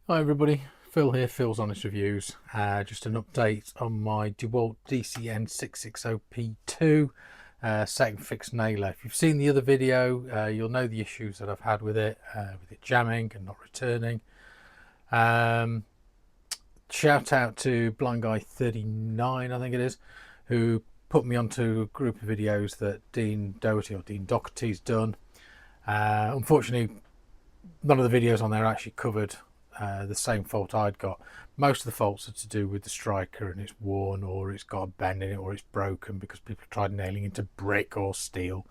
Hi everybody, Phil here, Phil's Honest Reviews. Just an update on my DeWalt DCN660P2 second fix nailer. If you've seen the other video, you'll know the issues that I've had with it jamming and not returning. Shout out to Blind Guy 39, I think it is, who put me onto a group of videos that Dean Doherty's done. Unfortunately, none of the videos on there actually covered the same fault I'd got. Most of the faults are to do with the striker, and it's worn, or it's got a bend in it, or it's broken because people tried nailing into brick or steel.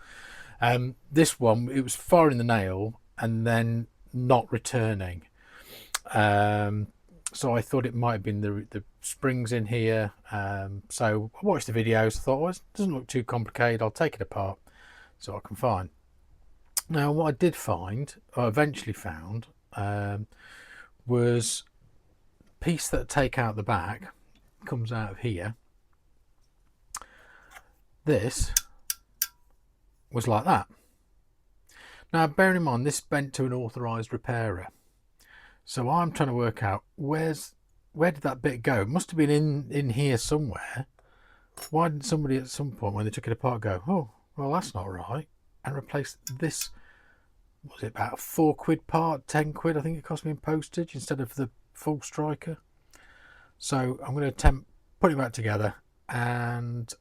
This one, it was firing the nail and then not returning. So I thought it might have been the springs in here. So I watched the videos, thought, well, it doesn't look too complicated, I'll take it apart so I can find. Now what I did find, or eventually found, was a piece that take out the back, comes out of here. This was like that. Now bearing in mind this bent to an authorised repairer, so I'm trying to work out where did that bit go. It must have been in here somewhere. Why didn't somebody at some point when they took it apart go, oh well, that's not right, and replace this? Was it about £4 part, 10 quid I think it cost me in postage instead of the full striker. So I'm going to attempt putting it back together, and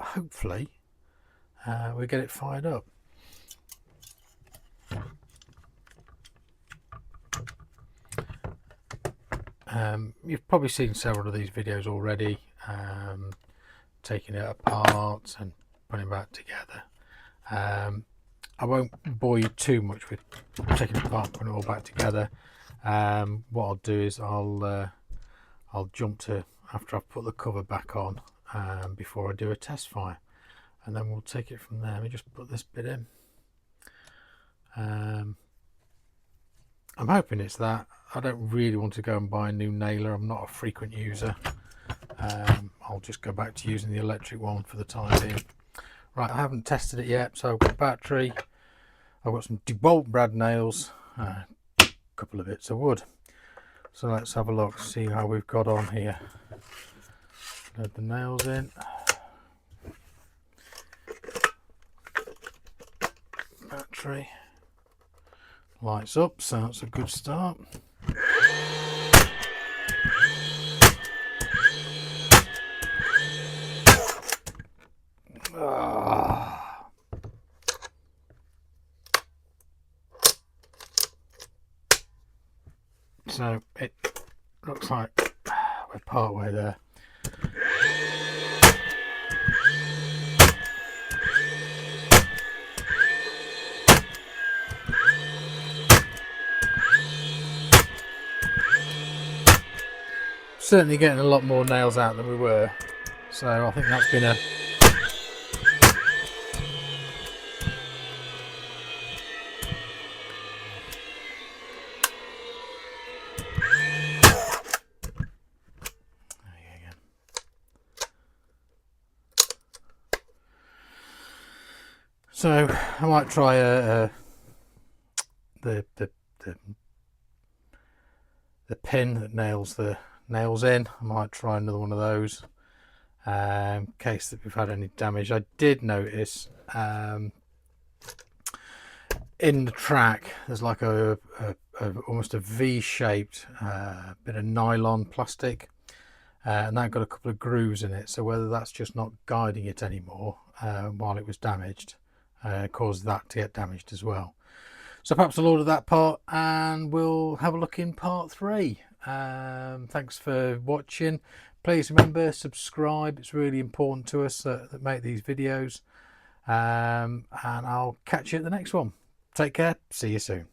hopefully we get it fired up. You've probably seen several of these videos already, taking it apart and putting it back together. I won't bore you too much with taking it apart and putting it all back together. What I'll do is I'll jump to after I've put the cover back on before I do a test fire, and then we'll take it from there. Let me just put this bit in. I'm hoping it's that. I don't really want to go and buy a new nailer. I'm not a frequent user. I'll just go back to using the electric one for the time being. Right, I haven't tested it yet, so I've got battery, I've got some DeWalt brad nails, a couple of bits of wood. So let's have a look, see how we've got on here. Load the nails in. Battery lights up, so that's a good start. So it looks like we're part way there. Certainly getting a lot more nails out than we were, so I think that's been a so I might try the pin that nails the nails in. I might try another one of those in case that we've had any damage. I did notice in the track there's like a almost a V-shaped bit of nylon plastic, and that got a couple of grooves in it, so whether that's just not guiding it anymore while it was damaged caused that to get damaged as well. So perhaps I'll order that part and we'll have a look in part 3. Thanks for watching. Please remember, subscribe, it's really important to us that make these videos, and I'll catch you at the next one. Take care, see you soon.